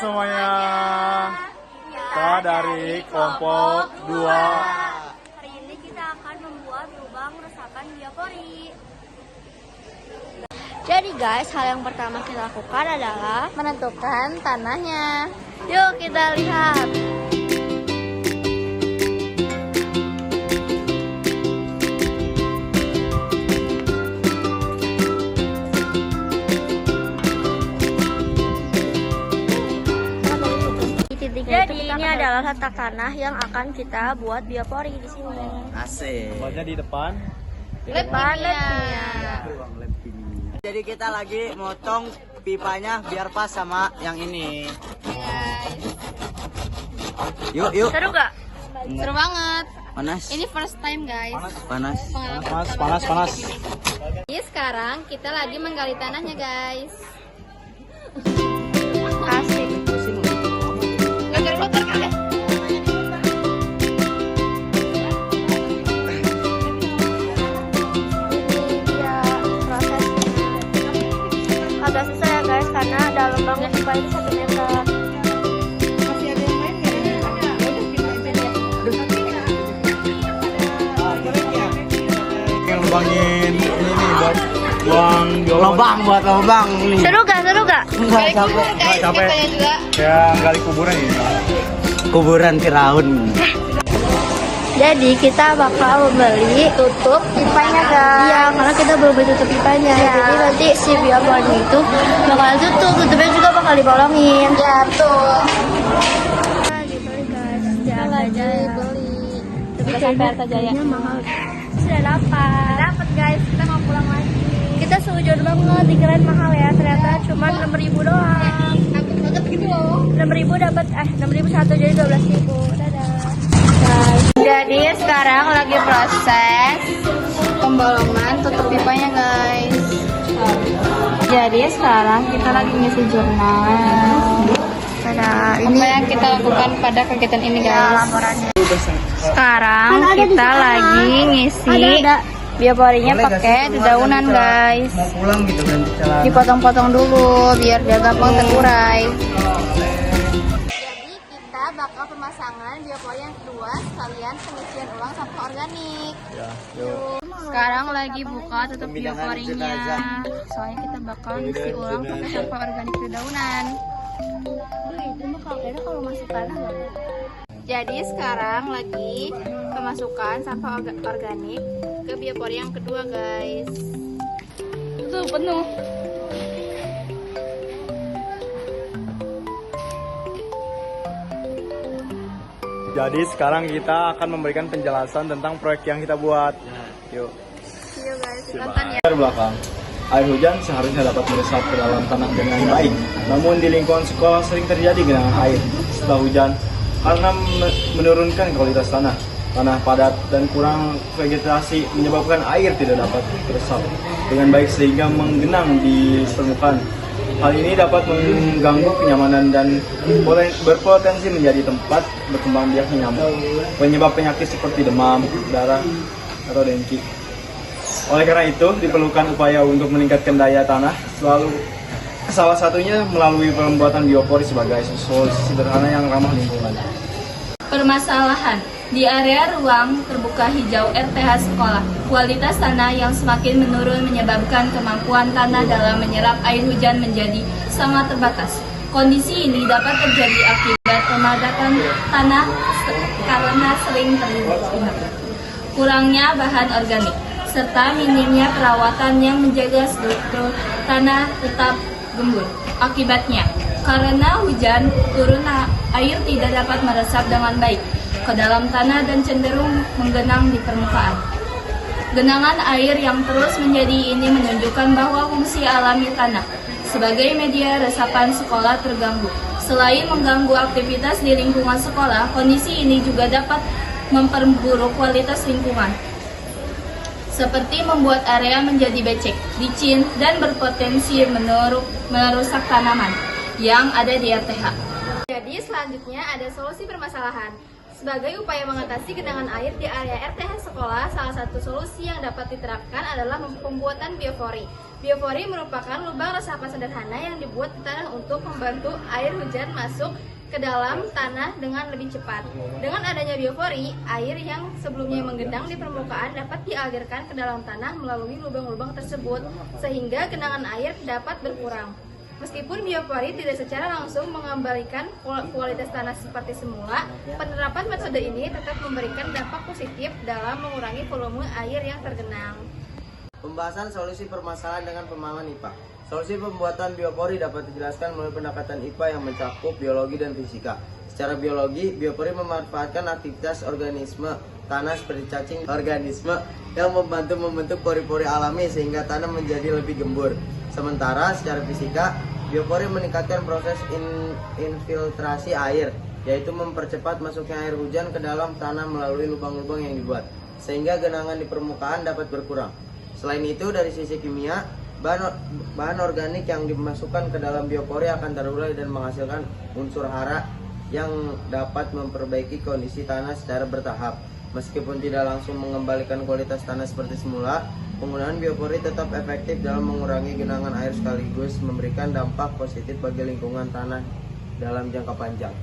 semuanya. Kita dari kelompok 2. Hari ini kita akan membuat lubang resapan biopori. Jadi guys, hal yang pertama kita lakukan adalah menentukan tanahnya. Yuk kita lihat. Jadi ini adalah letak tanah yang akan kita buat biopori di sini. Asik. Buatnya di depan. Depan Jadi kita lagi motong pipanya biar pas sama yang ini. Yuk. Seru gak? Seru banget. Panas. Ini first time guys. Panas. Panas. Jadi sekarang kita lagi menggali tanahnya guys. Asik. Kotor kali. Agak susah ya guys karena dalam lubang pipa itu 1 meter. Masih ada yang lain nggak? Yang lubangin ini nih buat buang Buat lubang nih. Seru gak? Enggak capek. capek. Ya gali kuburan ini. Kuburan Firaun. Jadi kita bakal membeli tutup pipanya guys. Iya, karena kita belum beli tutup pipanya. Ya. Jadi nanti si biopori itu bakal tutupnya juga bakal dibolongin. Ya betul. Nah, dibeli guys. Jangan beli. Tapi sampai Artajaya mahal. Sudah dapat guys. Kita mau pulang lagi. Kita seujur banget, dikirain mahal ya. Ternyata cuma 6.000 doang. Takut banget gitu loh. 6.000 dapat 6.000 satu jadi 12.000. Dadah. Jadi sekarang lagi proses pembolongan tutup pipanya guys. Jadi sekarang kita lagi ngisi jurnal. Ini apa yang kita lakukan pada kegiatan ini guys. Sekarang kita lagi ngisi bioporinya pakai dedaunan guys. Pulang gitu kan. Dipotong-potong dulu biar dia gampang terurai. Bakal pemasangan biopori yang kedua sekalian pengisian ulang sampah organik. Sekarang lagi buka tutup bioporinya. Soalnya kita bakal ngisi ulang pakai sampah organik dedaunan. Itu mah kalau masuk tanah banget. Jadi sekarang lagi pemasukan sampah organik ke biopori yang kedua guys. Tuh penuh. Jadi sekarang kita akan memberikan penjelasan tentang proyek yang kita buat. Yuk. Yuk guys, tonton ya. Di belakang, air hujan seharusnya dapat meresap ke dalam tanah dengan baik. Namun di lingkungan sekolah sering terjadi genangan air setelah hujan karena menurunkan kualitas tanah. Tanah padat dan kurang vegetasi menyebabkan air tidak dapat meresap dengan baik sehingga menggenang di permukaan. Hal ini dapat mengganggu kenyamanan dan berpotensi menjadi tempat berkembang biaknya nyamuk, penyebab penyakit seperti demam, darah, atau dengki. Oleh karena itu, diperlukan upaya untuk meningkatkan daya tanah, salah satunya melalui pembuatan biopori sebagai solusi sederhana yang ramah lingkungan. Permasalahan di area ruang terbuka hijau RTH sekolah, kualitas tanah yang semakin menurun menyebabkan kemampuan tanah dalam menyerap air hujan menjadi sangat terbatas. Kondisi ini dapat terjadi akibat pemadatan tanah karena sering terlihat kurangnya bahan organik, serta minimnya perawatan yang menjaga struktur tanah tetap gembur. Akibatnya, karena hujan turun, air tidak dapat meresap dengan baik ke dalam tanah dan cenderung menggenang di permukaan. Genangan air yang terus menjadi ini menunjukkan bahwa fungsi alami tanah sebagai media resapan sekolah terganggu. Selain mengganggu aktivitas di lingkungan sekolah, kondisi ini juga dapat memperburuk kualitas lingkungan, seperti membuat area menjadi becek, licin, dan berpotensi merusak tanaman yang ada di RTH. Jadi selanjutnya ada solusi permasalahan. Sebagai upaya mengatasi genangan air di area RTH sekolah, salah satu solusi yang dapat diterapkan adalah pembuatan biopori. Biopori merupakan lubang resapan sederhana yang dibuat di tanah untuk membantu air hujan masuk ke dalam tanah dengan lebih cepat. Dengan adanya biopori, air yang sebelumnya menggenang di permukaan dapat dialirkan ke dalam tanah melalui lubang-lubang tersebut, sehingga genangan air dapat berkurang. Meskipun biopori tidak secara langsung mengembalikan kualitas tanah seperti semula, penerapan metode ini tetap memberikan dampak positif dalam mengurangi volume air yang tergenang. Pembahasan solusi permasalahan dengan pemahaman IPA. Solusi pembuatan biopori dapat dijelaskan melalui pendekatan IPA yang mencakup biologi dan fisika. Secara biologi, biopori memanfaatkan aktivitas organisme tanah seperti cacing organisme yang membantu membentuk pori-pori alami sehingga tanah menjadi lebih gembur. Sementara secara fisika, biopori meningkatkan proses infiltrasi air, yaitu mempercepat masuknya air hujan ke dalam tanah melalui lubang-lubang yang dibuat, sehingga genangan di permukaan dapat berkurang. Selain itu, dari sisi kimia, bahan organik yang dimasukkan ke dalam biopori akan terurai dan menghasilkan unsur hara yang dapat memperbaiki kondisi tanah secara bertahap. Meskipun tidak langsung mengembalikan kualitas tanah seperti semula, penggunaan biopori tetap efektif dalam mengurangi genangan air sekaligus memberikan dampak positif bagi lingkungan tanah dalam jangka panjang.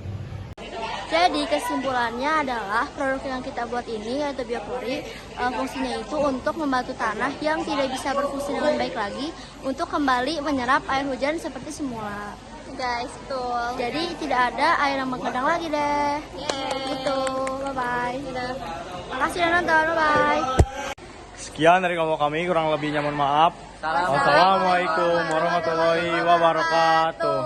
Jadi kesimpulannya adalah produk yang kita buat ini yaitu biopori, fungsinya itu untuk membantu tanah yang tidak bisa berfungsi dengan baik lagi untuk kembali menyerap air hujan seperti semula. Guys, betul. Jadi tidak ada air yang menggenang lagi deh. Gitu. Bye bye. Makasih udah nonton. Bye bye. Sekian dari kami, kurang lebihnya mohon maaf. Wassalamualaikum warahmatullahi wabarakatuh.